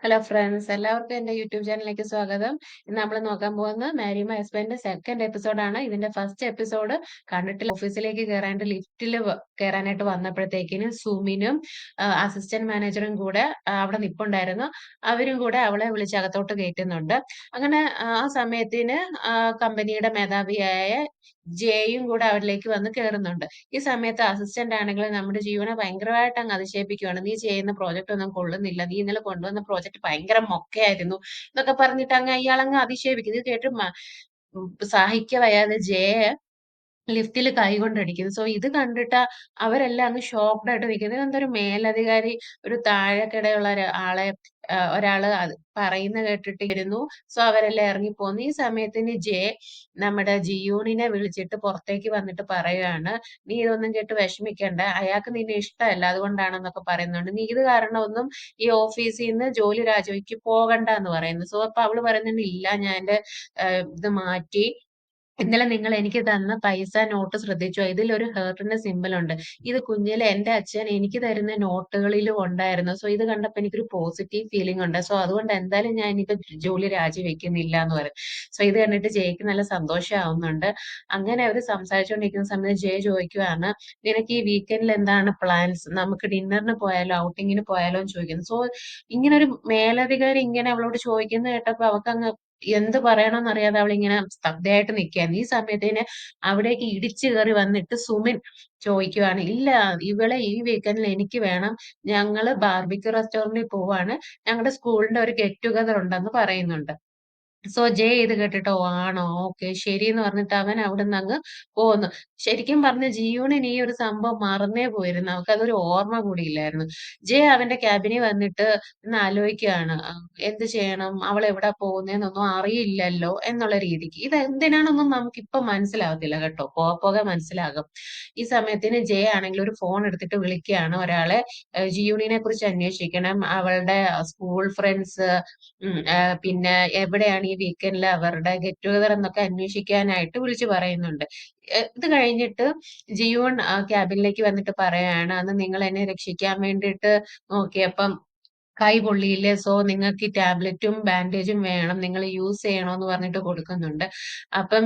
Hello friends, എല്ലാവർക്കും എന്റെ YouTube ചാനലിലേക്ക് സ്വാഗതം. ഇന്ന് നമ്മൾ നോക്കാൻ പോകുന്ന മാരി മൈ ഹസ്ബൻഡിന്റെ സെക്കൻഡ് എപ്പിസോഡാണ്. ഇതിന്റെ ഫസ്റ്റ് എപ്പിസോഡ് കണ്ടിട്ടില്ല. ഓഫീസിലേക്ക് കയറാണ്ട് ലിഫ്റ്റിൽ കയറാനായിട്ട് വന്നപ്പോഴത്തേക്കിന് സുമിനും അസിസ്റ്റന്റ് മാനേജറും കൂടെ അവിടെ നിപ്പുണ്ടായിരുന്നു. അവരും കൂടെ അവളെ വിളിച്ചകത്തോട്ട് കയറ്റുന്നുണ്ട്. അങ്ങനെ ആ സമയത്തിന് കമ്പനിയുടെ മേധാവിയായ ജെയും കൂടെ അവരിലേക്ക് വന്ന് കയറുന്നുണ്ട്. ഈ സമയത്ത് അസിസ്റ്റന്റ് ആണെങ്കിൽ നമ്മുടെ ജീവനെ ഭയങ്കരമായിട്ട് അങ്ങ് അതിശയിപ്പിക്കുകയാണ്. നീ ചെയ്യുന്ന പ്രോജക്റ്റ് ഒന്നും കൊള്ളുന്നില്ല. നീ ഇന്നലെ കൊണ്ടുവന്ന പ്രോജക്റ്റ് ഭയങ്കര മൊക്കയായിരുന്നു എന്നൊക്കെ പറഞ്ഞിട്ട് അങ്ങ് അയാളങ്ങ് അതിശയിപ്പിക്കും. ഇത് കേട്ട് സഹിക്ക വയ്യാതെ ജയ ലിഫ്റ്റില് കൈകൊണ്ടടിക്കുന്നു. സോ ഇത് കണ്ടിട്ട് അവരെല്ലാം അങ്ങ് ഷോക്ക്ഡ് ആയിട്ട് നിൽക്കുന്നത്. ഇതെന്തൊരു മേലധികാരി ഒരു താഴെക്കിടയുള്ള ആളെ ഒരാള് അത് പറയുന്ന കേട്ടിട്ട് ഇരുന്നു. സോ അവരെല്ലാം ഇറങ്ങിപ്പോന്നു. ഈ സമയത്തിന് നമ്മുടെ ജിയൂണിനെ വിളിച്ചിട്ട് പുറത്തേക്ക് വന്നിട്ട് പറയുകയാണ്, നീ ഇതൊന്നും കേട്ട് വിഷമിക്കണ്ട. അയാൾക്ക് നിന്നെ ഇഷ്ടമല്ല അതുകൊണ്ടാണെന്നൊക്കെ പറയുന്നുണ്ട്. നീ ഇത് കാരണം ഒന്നും ഈ ഓഫീസിൽ നിന്ന് ജോലി രാജിവെക്ക് പോകണ്ട എന്ന് പറയുന്നു. സോ അപ്പൊ അവള് പറയുന്നുണ്ട്, ഇല്ല ഞാൻ എന്റെ ഇത് മാറ്റി. ഇന്നലെ നിങ്ങൾ എനിക്ക് തന്ന പൈസ നോട്ട് ശ്രദ്ധിച്ചോ? ഇതിലൊരു ഹാർട്ടിന്റെ സിമ്പൽ ഉണ്ട്. ഇത് കുഞ്ഞിലെ എന്റെ അച്ഛൻ എനിക്ക് തരുന്ന നോട്ടുകളിലും ഉണ്ടായിരുന്നു. സോ ഇത് കണ്ടപ്പോ എനിക്കൊരു പോസിറ്റീവ് ഫീലിംഗ് ഉണ്ട്. സോ അതുകൊണ്ട് എന്തായാലും ഞാൻ ഇനിയിപ്പോ ജോലി രാജിവെക്കുന്നില്ല എന്ന് പറയും. സോ ഇത് കണ്ടിട്ട് ജയ്ക്ക് നല്ല സന്തോഷമാവുന്നുണ്ട്. അങ്ങനെ അവർ സംസാരിച്ചുകൊണ്ടിരിക്കുന്ന സമയത്ത് ജയ് ചോദിക്കുവാണ്, നിനക്ക് ഈ വീക്കെൻഡിൽ എന്താണ് പ്ലാൻസ്? നമുക്ക് ഡിന്നറിന് പോയാലോ ഔട്ടിങ്ങിന് പോയാലോ എന്ന് ചോദിക്കുന്നു. സോ ഇങ്ങനെ ഒരു മേലധികാരി ഇങ്ങനെ അവളോട് ചോദിക്കുന്നത് കേട്ടപ്പോ അവൾക്ക് എന്ത് പറയണമെന്നറിയാതെ അവളിങ്ങനെ സ്തബ്ധയായിട്ട് നിൽക്കുകയായിരുന്നു. ഈ സമയത്തിന് അവിടേക്ക് ഇടിച്ചു കയറി വന്നിട്ട് സുമിൻ ചോദിക്കുവാണ്, ഇല്ല ഇവളെ ഈ വീക്കെൻഡിൽ എനിക്ക് വേണം. ഞങ്ങള് ബാർബിക്യൂ റെസ്റ്റോറന്റിൽ പോവാണ്. ഞങ്ങളുടെ സ്കൂളിന്റെ ഒരു ഗെറ്റ് ടുഗദർ ഉണ്ടെന്ന് പറയുന്നുണ്ട്. സോ ജെ ഇത് കേട്ടിട്ട് ഓ ആണോ, ഓക്കെ ശരി എന്ന് പറഞ്ഞിട്ട് അവൻ അവിടുന്ന് അങ്ങ് പോന്നു. ശരിക്കും പറഞ്ഞ ജിയൂണിന് ഈ ഒരു സംഭവം മറന്നേ പോയിരുന്നു. അവൾക്കതൊരു ഓർമ്മ കൂടിയില്ലായിരുന്നു. ജെ അവന്റെ ക്യാബിനിൽ വന്നിട്ട് ഇന്ന് ആലോചിക്കുകയാണ്, എന്ത് ചെയ്യണം, അവൾ എവിടെ പോകുന്നതെന്നൊന്നും അറിയില്ലല്ലോ എന്നുള്ള രീതിക്ക്. ഇത് എന്തിനാണെന്നൊന്നും നമുക്കിപ്പം മനസ്സിലാവത്തില്ല കേട്ടോ, പോകെ പോകെ മനസ്സിലാകും. ഈ സമയത്തിന് ജെ ആണെങ്കിൽ ഒരു ഫോൺ എടുത്തിട്ട് വിളിക്കുകയാണ് ഒരാളെ. ജിയൂണിനെ കുറിച്ച് അന്വേഷിക്കണം, അവളുടെ സ്കൂൾ ഫ്രണ്ട്സ്, പിന്നെ എവിടെയാണ് ഈ വീക്കെൻഡിൽ അവരുടെ ഗെറ്റ് ടുഗദർ എന്നൊക്കെ അന്വേഷിക്കാനായിട്ട് വിളിച്ചു പറയുന്നുണ്ട്. ഇത് കഴിഞ്ഞിട്ട് ജിയോൺ ക്യാബിനിലേക്ക് വന്നിട്ട് പറയാണ്, അന്ന് നിങ്ങൾ എന്നെ രക്ഷിക്കാൻ വേണ്ടിയിട്ട് നോക്കിയപ്പം കൈ പൊള്ളിയില്ലേ, സോ നിങ്ങൾക്ക് ഈ ടാബ്ലറ്റും ബാൻഡേജും വേണം, നിങ്ങൾ യൂസ് ചെയ്യണോന്ന് പറഞ്ഞിട്ട് കൊടുക്കുന്നുണ്ട്. അപ്പം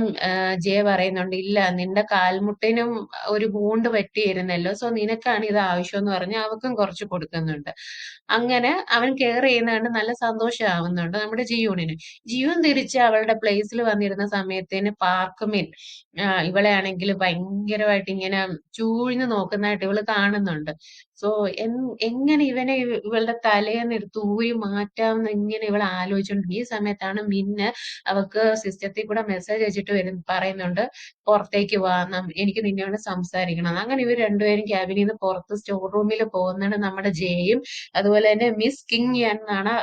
ജയ പറയുന്നുണ്ട്, ഇല്ല നിന്റെ കാൽമുട്ടിനും ഒരു വൂണ്ട് പറ്റിയിരുന്നല്ലോ, സോ നിനക്കാണ് ഇത് ആവശ്യം എന്ന് പറഞ്ഞ് അവക്കും കുറച്ച് കൊടുക്കുന്നുണ്ട്. അങ്ങനെ അവൻ കെയർ ചെയ്യുന്നതുകൊണ്ട് നല്ല സന്തോഷമാവുന്നുണ്ട് നമ്മുടെ ജിയൂണിന്. ജിയൂൻ തിരിച്ച് അവളുടെ പ്ലേസിൽ വന്നിരുന്ന സമയത്തിന് പാർക്കുമിൻ ഇവളെ ആണെങ്കിൽ ഭയങ്കരമായിട്ട് ഇങ്ങനെ ചൂഴ്ന്നു നോക്കുന്നതായിട്ട് ഇവള് കാണുന്നുണ്ട്. സോ എങ്ങനെ ഇവനെ ഇവളുടെ തലേന്ന് എടുത്ത് ഊരി മാറ്റാമെന്ന് ഇങ്ങനെ ഇവൾ ആലോചിച്ചോണ്ട് ഈ സമയത്താണ് മിന്ന് അവക്ക് സിസ്റ്റത്തിൽ കൂടെ മെസ്സേജ് അയച്ചിട്ട് പറയുന്നുണ്ട്, പുറത്തേക്ക് വാ, എനിക്ക് നിന്നോട് സംസാരിക്കണം. അങ്ങനെ ഇവർ രണ്ടുപേരും ക്യാബിനിൽ നിന്ന് പുറത്ത് സ്റ്റോർ റൂമിൽ പോകുന്നുണ്ട്. നമ്മുടെ ജെയും അതുപോലെ തന്നെ മിസ് കിങ് എന്നാണ്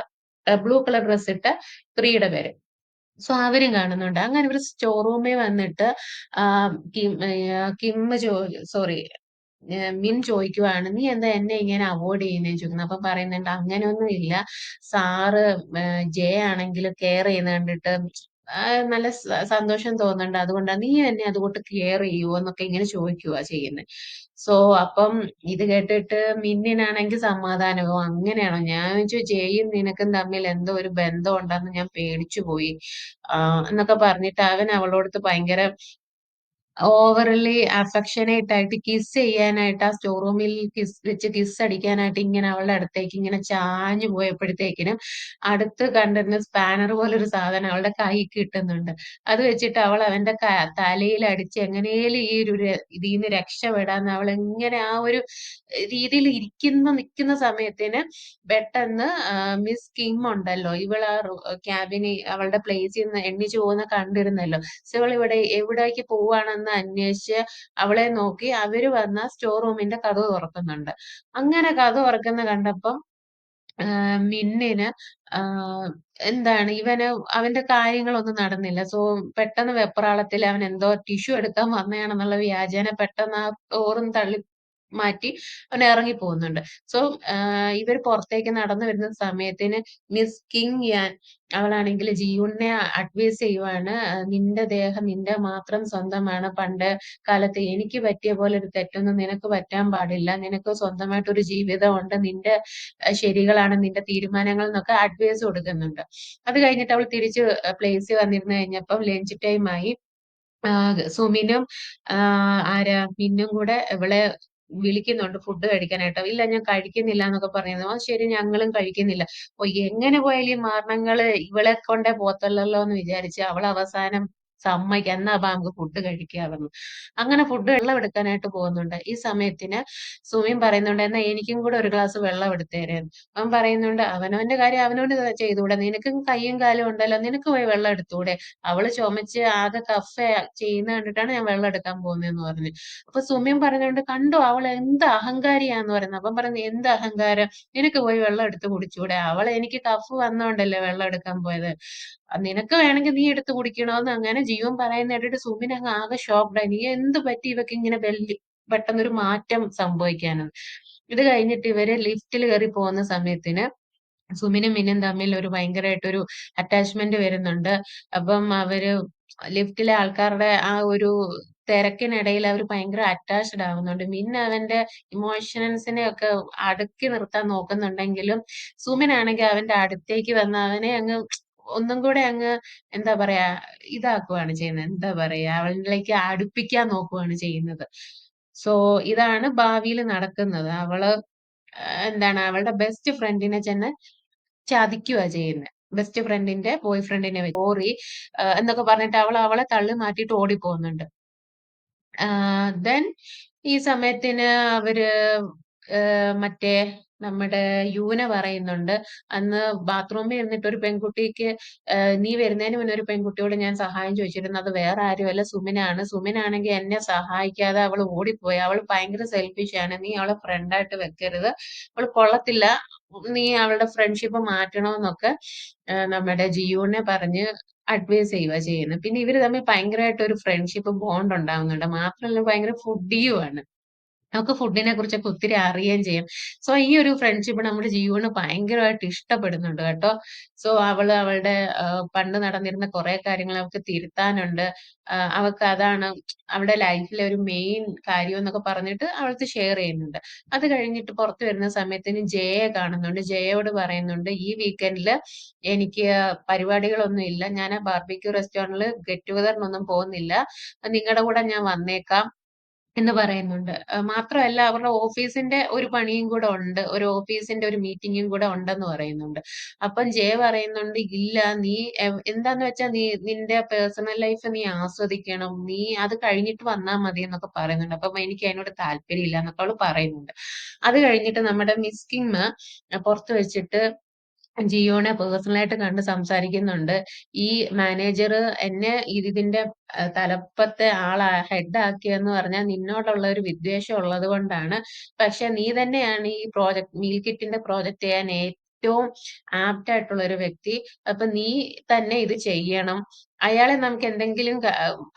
ബ്ലൂ കളർ ഡ്രസ് ഇട്ട സ്ത്രീയുടെ പേര്. സോ അവരും കാണുന്നുണ്ട്. അങ്ങനെ ഇവര് സ്റ്റോർ റൂമിൽ വന്നിട്ട് കിം സോറി മിൻ ചോദിക്കുവാണ്, നീ എന്താ എന്നെ ഇങ്ങനെ അവോയ്ഡ് ചെയ്യുന്നതെന്ന് ചോദിക്കുന്നു. അപ്പൊ പറയുന്നുണ്ട്, അങ്ങനെയൊന്നും ഇല്ല സാറ്, ജെ ആണെങ്കിൽ കെയർ ചെയ്യുന്ന കണ്ടിട്ട് നല്ല സന്തോഷം തോന്നുന്നുണ്ട്, അതുകൊണ്ടാണ് നീ എന്നെ അതുകൊണ്ട് കെയർ ചെയ്യുവോ എന്നൊക്കെ ഇങ്ങനെ ചോദിക്കുക ചെയ്യുന്നത്. സോ അപ്പം ഇത് കേട്ടിട്ട് മിന്നിനാണെങ്കിൽ സമാധാനവും, അങ്ങനെയാണോ, ഞാൻ ചോദിച്ചു ജെയും നിനക്കും തമ്മിൽ എന്തോ ഒരു ബന്ധം ഉണ്ടെന്ന് ഞാൻ പേടിച്ചു പോയി എന്നൊക്കെ പറഞ്ഞിട്ട് അവൻ അവളോടത്ത് ഭയങ്കര ഓവർലി അഫെക്ഷനേറ്റ് ആയിട്ട് കിസ് ചെയ്യാനായിട്ട് ആ സ്റ്റോർ റൂമിൽ കിസ് അടിക്കാനായിട്ട് ഇങ്ങനെ അവളുടെ അടുത്തേക്ക് ഇങ്ങനെ ചാഞ്ഞു പോയപ്പോഴത്തേക്കിനും അടുത്ത് കണ്ടിരുന്ന സ്പാനർ പോലൊരു സാധനം അവളുടെ കൈ കിട്ടുന്നുണ്ട്. അത് വെച്ചിട്ട് അവൾ അവന്റെ തലയിൽ അടിച്ച് എങ്ങനെയും ഈ ഒരു ഇതിൽ നിന്ന് രക്ഷപ്പെടാന്ന് അവൾ എങ്ങനെ ആ ഒരു രീതിയിൽ നിൽക്കുന്ന സമയത്തിന് പെട്ടെന്ന് മിസ് കിം ഉണ്ടല്ലോ, ഇവൾ ആ ക്യാബിന് അവളുടെ പ്ലേസിൽ നിന്ന് എണ്ണിച്ചു പോകുന്ന കണ്ടിരുന്നല്ലോ. സോ ഇവൾ എവിടേക്ക് പോവാണെന്ന് അന്വേഷിച്ച് അവളെ നോക്കി അവര് വന്ന സ്റ്റോർ റൂമിന്റെ കതക് തുറക്കുന്നുണ്ട്. അങ്ങനെ കതക് തുറക്കുന്ന കണ്ടപ്പം മിന്നിന് എന്താണ് ഇവന് അവന്റെ കാര്യങ്ങളൊന്നും നടന്നില്ല. സോ പെട്ടെന്ന് വെപ്രാളത്തിൽ അവൻ എന്തോ ടിഷ്യൂ എടുക്കാൻ വന്നതാണെന്നുള്ള വ്യാജേന പെട്ടെന്ന് ആ ഡോറും തള്ളി മാറ്റി അവൻ ഇറങ്ങി പോകുന്നുണ്ട്. സോ ഇവർ പുറത്തേക്ക് നടന്നു വരുന്ന സമയത്തിന് മിസ് കിങ് യാൻ അവളാണെങ്കിൽ ജിയുണിനെ അഡ്വൈസ് ചെയ്യുവാണ്. നിന്റെ ദേഹം നിന്റെ മാത്രം സ്വന്തമാണ്. പണ്ട് കാലത്ത് എനിക്ക് പറ്റിയ പോലെ ഒരു തെറ്റൊന്നും നിനക്ക് പറ്റാൻ പാടില്ല. നിനക്ക് സ്വന്തമായിട്ടൊരു ജീവിതമുണ്ട്. നിന്റെ ശരികളാണ് നിന്റെ തീരുമാനങ്ങൾ എന്നൊക്കെ അഡ്വൈസ് കൊടുക്കുന്നുണ്ട്. അത് കഴിഞ്ഞിട്ട് അവൾ തിരിച്ച് പ്ലേസിൽ വന്നിരുന്നു കഴിഞ്ഞപ്പം ലഞ്ച് ടൈം ആയി. സുമിനും ആരാ മിന്നും കൂടെ ഇവളെ വിളിക്കുന്നുണ്ട് ഫുഡ് കഴിക്കാനായിട്ട്. ഇല്ല ഞാൻ കഴിക്കുന്നില്ല എന്നൊക്കെ പറയുന്നു. ശരി ഞങ്ങളും കഴിക്കുന്നില്ല. ഓ എങ്ങനെ പോയാലും ഈ മാരണങ്ങള് ഇവളെ കൊണ്ടേ പോത്തല്ലല്ലോ എന്ന് വിചാരിച്ച് അവൾ അവസാനം സമ്മതിക്കാം എന്നാ ബാ നമുക്ക് ഫുഡ് കഴിക്കാമെന്ന്. അങ്ങനെ ഫുഡ് വെള്ളം എടുക്കാനായിട്ട് പോകുന്നുണ്ട്. ഈ സമയത്തിന് സുമിൻ പറയുന്നുണ്ട് എന്നാ എനിക്കും കൂടെ ഒരു ഗ്ലാസ് വെള്ളം എടുത്തേരേന്ന്. അവൻ പറയുന്നുണ്ട് അവനവന്റെ കാര്യം അവനവന് ചെയ്തുകൂടെ, നിനക്കും കയ്യും കാലും ഉണ്ടല്ലോ, നിനക്ക് പോയി വെള്ളം എടുത്തൂടെ. അവള് ചുമച്ച് ആകെ കഫ ചെയ്യുന്ന കണ്ടിട്ടാണ് ഞാൻ വെള്ളം എടുക്കാൻ പോകുന്നതെന്ന് പറഞ്ഞു. അപ്പൊ സുമിൻ പറയുന്നുണ്ട് കണ്ടോ അവൾ എന്ത് അഹങ്കാരിയാന്ന് പറയുന്നത്. അപ്പം പറയുന്നത് എന്ത് അഹങ്കാരം, നിനക്ക് പോയി വെള്ളം എടുത്ത് കുടിച്ചൂടെ, അവൾ എനിക്ക് കഫ് വന്നോണ്ടല്ലേ വെള്ളം എടുക്കാൻ പോയത്, നിനക്ക് വേണമെങ്കിൽ നീ എടുത്ത് കുടിക്കണോന്ന് അങ്ങനെ ജീവൻ പറയുന്ന കേട്ടിട്ട് സുമിൻ അങ്ങ് ആകെ ഷോക്ക്ഡായി. നീ എന്ത് പറ്റി ഇവക്ക് ഇങ്ങനെ പെട്ടെന്നൊരു മാറ്റം സംഭവിക്കാനെന്ന്. ഇത് കഴിഞ്ഞിട്ട് ഇവര് ലിഫ്റ്റിൽ കയറി പോകുന്ന സമയത്തിന് സുമിനും മിന്നും തമ്മിൽ ഒരു ഭയങ്കരമായിട്ടൊരു അറ്റാച്ച്മെന്റ് വരുന്നുണ്ട്. അപ്പം അവര് ലിഫ്റ്റിലെ ആൾക്കാരുടെ ആ ഒരു തിരക്കിനിടയിൽ അവർ ഭയങ്കര അറ്റാച്ച്ഡ് ആവുന്നുണ്ട്. മിൻ അവന്റെ ഇമോഷൻസിനെ ഒക്കെ അടക്കി നിർത്താൻ നോക്കുന്നുണ്ടെങ്കിലും സുമിനാണെങ്കിൽ അവന്റെ അടുത്തേക്ക് വന്ന് അവനെ അങ്ങ് ഒന്നും കൂടെ അങ്ങ് എന്താ പറയാ ഇതാക്കുവാണ് ചെയ്യുന്നത്. എന്താ പറയാ അവളിലേക്ക് അടുപ്പിക്കാൻ നോക്കുവാണ് ചെയ്യുന്നത്. സോ ഇതാണ് ഭാവിയിൽ നടക്കുന്നത്. അവള് എന്താണ് അവളുടെ ബെസ്റ്റ് ഫ്രണ്ടിനെ ചെന്ന് ചതിക്കുവാ ചെയ്യുന്നത്. ബെസ്റ്റ് ഫ്രണ്ടിന്റെ ബോയ് ഫ്രണ്ടിനെ സോറി എന്നൊക്കെ പറഞ്ഞിട്ട് അവൾ അവളെ തള്ളി മാറ്റിയിട്ട് ഓടിപ്പോകുന്നുണ്ട്. ദെൻ ഈ സമയത്തിന് അവര് മറ്റേ നമ്മുടെ യൂന പറയുന്നുണ്ട് അന്ന് ബാത്റൂമിൽ ഇരുന്നിട്ട് ഒരു പെൺകുട്ടിക്ക് നീ വരുന്നതിന് മുന്നേ ഒരു പെൺകുട്ടിയോട് ഞാൻ സഹായം ചോദിച്ചിരുന്നു. അത് വേറെ ആരുമല്ല സുമിനാണ്. സുമിനാണെങ്കിൽ എന്നെ സഹായിക്കാതെ അവൾ ഓടിപ്പോയി. അവൾ ഭയങ്കര സെൽഫിഷ് ആണ്. നീ അവളെ ഫ്രണ്ടായിട്ട് വെക്കരുത്. അവൾ കൊള്ളത്തില്ല. നീ അവളുടെ ഫ്രണ്ട്ഷിപ്പ് മാറ്റണമെന്നൊക്കെ നമ്മുടെ ജിയുനെ പറഞ്ഞ് അഡ്വൈസ് ചെയ്യുക ചെയ്യുന്നത്. പിന്നെ ഇവര് തമ്മിൽ ഭയങ്കരമായിട്ട് ഒരു ഫ്രണ്ട്ഷിപ്പ് ബോണ്ട് ഉണ്ടാവുന്നുണ്ട്. മാത്രമല്ല ഭയങ്കര ഫുഡിയുമാണ്. നമുക്ക് ഫുഡിനെ കുറിച്ചൊക്കെ ഒത്തിരി അറിയുകയും ചെയ്യും. സോ ഈ ഒരു ഫ്രണ്ട്ഷിപ്പ് നമ്മുടെ ജീവന് ഭയങ്കരമായിട്ട് ഇഷ്ടപ്പെടുന്നുണ്ട് കേട്ടോ. സോ അവള് അവളുടെ പണ്ട് നടന്നിരുന്ന കുറെ കാര്യങ്ങൾ അവൾക്ക് തിരുത്താനുണ്ട്. അവൾക്ക് അതാണ് അവളുടെ ലൈഫിലെ ഒരു മെയിൻ കാര്യം എന്നൊക്കെ പറഞ്ഞിട്ട് അവൾക്ക് ഷെയർ ചെയ്യുന്നുണ്ട്. അത് കഴിഞ്ഞിട്ട് പുറത്തു വരുന്ന സമയത്തിന് ജയയെ കാണുന്നുണ്ട്. ജയയോട് പറയുന്നുണ്ട് ഈ വീക്കെൻഡില് എനിക്ക് പരിപാടികളൊന്നും ഇല്ല. ഞാൻ ആ ബാർബിക്യൂ റെസ്റ്റോറന്റിൽ ഗെറ്റ് ടുഗദറിനൊന്നും പോകുന്നില്ല. നിങ്ങളുടെ കൂടെ ഞാൻ വന്നേക്കാം എന്ന് പറയുന്നുണ്ട്. മാത്രമല്ല അവരുടെ ഓഫീസിന്റെ ഒരു പണിയും കൂടെ ഉണ്ട്. ഒരു ഓഫീസിന്റെ ഒരു മീറ്റിംഗും കൂടെ ഉണ്ടെന്ന് പറയുന്നുണ്ട്. അപ്പം ജയ പറയുന്നുണ്ട് ഇല്ല നീ എന്താന്ന് വെച്ചാ നീ നിന്റെ പേഴ്സണൽ ലൈഫ് നീ ആസ്വദിക്കണം. നീ അത് കഴിഞ്ഞിട്ട് വന്നാ മതി എന്നൊക്കെ പറയുന്നുണ്ട്. അപ്പം എനിക്ക് അതിനോട് താല്പര്യമില്ല എന്നൊക്കെ അവള് പറയുന്നുണ്ട്. അത് കഴിഞ്ഞിട്ട് നമ്മുടെ മിസ് കിം പുറത്ത് വെച്ചിട്ട് ജിയോനെ പേഴ്സണലായിട്ട് കണ്ട് സംസാരിക്കുന്നുണ്ട്. ഈ മാനേജർ എന്നെ ഇതിന്റെ തലപ്പത്തെ ഹെഡ് ആക്കിയെന്ന് പറഞ്ഞാൽ നിന്നോടുള്ള ഒരു വിദ്വേഷം ഉള്ളത് കൊണ്ടാണ്. പക്ഷെ നീ തന്നെയാണ് ഈ പ്രോജക്ട് മീൽ കിറ്റിന്റെ പ്രോജക്ട് ചെയ്യാൻ ഏറ്റവും ആപ്റ്റ് ആയിട്ടുള്ള ഒരു വ്യക്തി. അപ്പൊ നീ തന്നെ ഇത് ചെയ്യണം. അയാളെ നമുക്ക് എന്തെങ്കിലും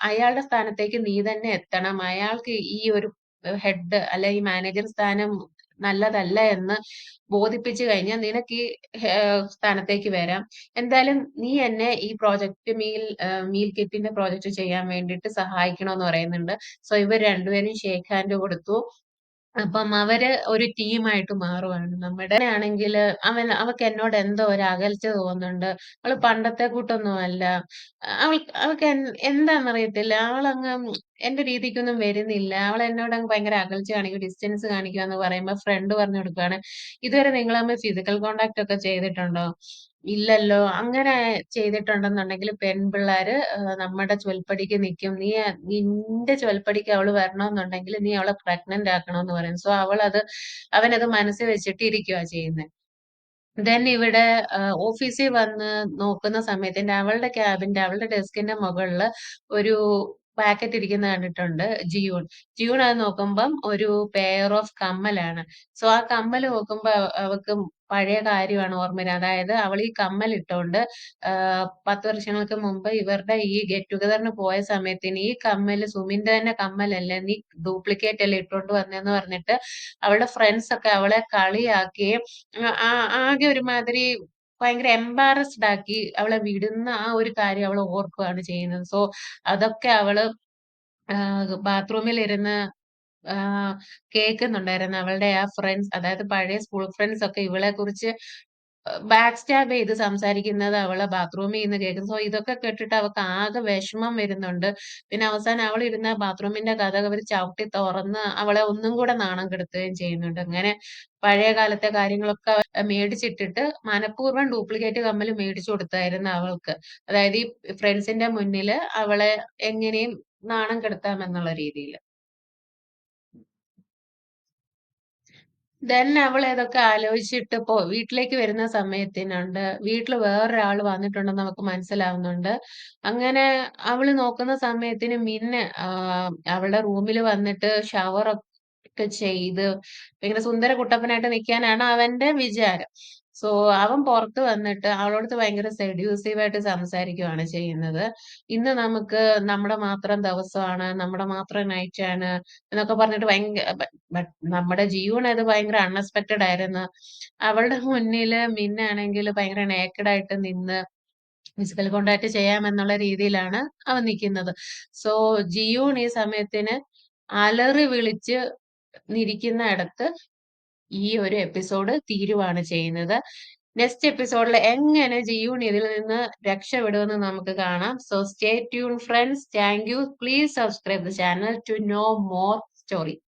അയാളുടെ സ്ഥാനത്തേക്ക് നീ തന്നെ എത്തണം. അയാൾക്ക് ഈ ഒരു ഹെഡ് അല്ലെ ഈ മാനേജർ സ്ഥാനം നല്ലതല്ല എന്ന് ബോധിപ്പിച്ചു കഴിഞ്ഞാൽ നിനക്ക് ഈ സ്ഥാനത്തേക്ക് വരാം. എന്തായാലും നീ എന്നെ ഈ മീൽ കിറ്റിന്റെ പ്രോജക്റ്റ് ചെയ്യാൻ വേണ്ടിയിട്ട് സഹായിക്കണമെന്ന് പറയുന്നുണ്ട്. സോ ഇവർ രണ്ടുപേരും ഷേക്ക് ഹാൻഡ് കൊടുത്തു. അപ്പം അവര് ഒരു ടീമായിട്ട് മാറുവാണ്. നമ്മുടെ ആണെങ്കില് അവക്ക് എന്നോട് എന്തോ ഒരു അകൽച്ച തോന്നുന്നുണ്ട്. അവള് പണ്ടത്തെ കൂട്ടൊന്നും അല്ല. അവൾക്ക് എന്താന്നറിയത്തില്ല. അവളങ്ങ് എന്റെ രീതിക്കൊന്നും വരുന്നില്ല. അവൾ എന്നോടങ്ങ് ഭയങ്കര അകൽച്ച കാണിക്കും, ഡിസ്റ്റൻസ് കാണിക്കുക എന്ന് പറയുമ്പോ ഫ്രണ്ട് പറഞ്ഞു കൊടുക്കുകയാണ്. ഇതുവരെ നിങ്ങൾ തമ്മിൽ ഫിസിക്കൽ കോൺടാക്ട് ഒക്കെ ചെയ്തിട്ടുണ്ടോ? ഇല്ലല്ലോ. അങ്ങനെ ചെയ്തിട്ടുണ്ടെന്നുണ്ടെങ്കിൽ പെൺപിള്ളാര് നമ്മുടെ ചൊൽപ്പടിക്ക് നിൽക്കും. നിന്റെ ചൊൽപ്പടിക്ക് അവള് വരണമെന്നുണ്ടെങ്കിൽ നീ അവളെ പ്രഗ്നന്റ് ആക്കണമെന്ന് പറയും. സോ അവനത് മനസ്സിൽ വെച്ചിട്ട് ഇരിക്കുവാ ചെയ്യുന്നത്. ദെൻ ഇവിടെ ഓഫീസിൽ വന്ന് നോക്കുന്ന സമയത്തിന്റെ അവളുടെ ക്യാബിന്റെ അവളുടെ ഡെസ്കിന്റെ മുകളില് ഒരു പാക്കറ്റ് ഇരിക്കുന്നത് കണ്ടിട്ടുണ്ട്. ജിയൂൺ. ജിയൂൺ അത് നോക്കുമ്പം ഒരു പെയർ ഓഫ് കമ്മലാണ്. സോ ആ കമ്മൽ നോക്കുമ്പോ അവക്ക് പഴയ കാര്യമാണ് ഓർമ്മ വരുന്നത്. അതായത് അവൾ ഈ കമ്മൽ ഇട്ടോണ്ട് 10 വർഷങ്ങൾക്ക് മുമ്പ് ഇവരുടെ ഈ ഗെറ്റ് ടുഗദറിന് പോയ സമയത്തിന് ഈ കമ്മല് സുമിന്റെ തന്നെ കമ്മലല്ലേ, നീ ഡ്യൂപ്ലിക്കേറ്റ് അല്ലേ ഇട്ടോണ്ട് വന്നേന്ന് പറഞ്ഞിട്ട് അവളുടെ ഫ്രണ്ട്സ് ഒക്കെ അവളെ കളിയാക്കുകയും ആകെ ഒരുമാതിരി ഭയങ്കര എംബാരസ്ഡ് ആക്കി അവളെ വിടുന്ന ആ ഒരു കാര്യം അവൾ ഓർക്കുകയാണ് ചെയ്യുന്നത്. സോ അതൊക്കെ അവള് ബാത്റൂമിൽ ഇരുന്ന് കേൾക്കുന്നുണ്ടായിരുന്നു. അവളുടെ ആ ഫ്രണ്ട്സ്, അതായത് പഴയ സ്കൂൾ ഫ്രണ്ട്സ് ഒക്കെ ഇവളെ കുറിച്ച് ബാക്ക് സ്റ്റാബ് ചെയ്ത് സംസാരിക്കുന്നത് അവളെ ബാത്റൂമിൽ നിന്ന് കേൾക്കുന്നു. സോ ഇതൊക്കെ കേട്ടിട്ട് അവൾക്ക് ആകെ വിഷമം വരുന്നുണ്ട്. പിന്നെ അവസാനം അവൾ ഇരുന്ന ബാത്റൂമിന്റെ കതക് അവര് ചവിട്ടി തുറന്ന് അവളെ ഒന്നും കൂടെ നാണം കെടുത്തുകയും ചെയ്യുന്നുണ്ട്. അങ്ങനെ പഴയ കാലത്തെ കാര്യങ്ങളൊക്കെ മേടിച്ചിട്ടിട്ട് മനഃപൂർവ്വം ഡ്യൂപ്ലിക്കേറ്റ് കമ്മൽ മേടിച്ചു കൊടുത്തായിരുന്നു അവൾക്ക്. അതായത് ഈ ഫ്രണ്ട്സിന്റെ മുന്നില് അവളെ എങ്ങനെയും നാണം കെടുത്താമെന്നുള്ള രീതിയിൽ. ദെൻ അവൾ ഇതൊക്കെ ആലോചിച്ചിട്ട് വീട്ടിലേക്ക് വരുന്ന സമയത്തിനുണ്ട് വീട്ടിൽ വേറൊരാൾ വന്നിട്ടുണ്ടെന്ന് നമുക്ക് മനസ്സിലാവുന്നുണ്ട്. അങ്ങനെ അവള് നോക്കുന്ന സമയത്തിന് മിന്ന് അവളുടെ റൂമിൽ വന്നിട്ട് ഷവറൊക്കെ ചെയ്ത് ഭയങ്കര സുന്ദര കുട്ടപ്പനായിട്ട് നിൽക്കാനാണ് അവന്റെ വിചാരം. സോ അവൻ പുറത്ത് വന്നിട്ട് അവളോടുത്ത് ഭയങ്കര സെഡ്യൂസീവ് ആയിട്ട് സംസാരിക്കുകയാണ് ചെയ്യുന്നത്. ഇന്ന് നമുക്ക് നമ്മുടെ മാത്രം ദിവസമാണ്, നമ്മുടെ മാത്രം നൈറ്റ് ആണ് എന്നൊക്കെ പറഞ്ഞിട്ട് ബട്ട് നമ്മുടെ ജിയൂണ് അത് ഭയങ്കര അൺഎക്സ്പെക്ടഡ് ആയിരുന്നു. അവളുടെ മുന്നില് മിന്നാണെങ്കിൽ ഭയങ്കര നേക്കഡ് ആയിട്ട് നിന്ന് ഫിസിക്കൽ കോണ്ടാക്ട് ചെയ്യാമെന്നുള്ള രീതിയിലാണ് അവൻ നിൽക്കുന്നത്. സോ ജിയൂൺ ഈ സമയത്തിന് അലറി വിളിച്ച് നിരിക്കുന്ന ഇടത്ത് ഈ ഒരു എപ്പിസോഡ് തീരുവാണ് ചെയ്യുന്നത്. നെക്സ്റ്റ് എപ്പിസോഡിൽ എങ്ങനെ ജിയൂൺ ഇതിൽ നിന്ന് രക്ഷപ്പെടുമെന്ന് നമുക്ക് കാണാം. So stay tune friends. Thank you. Please subscribe the channel to know more story.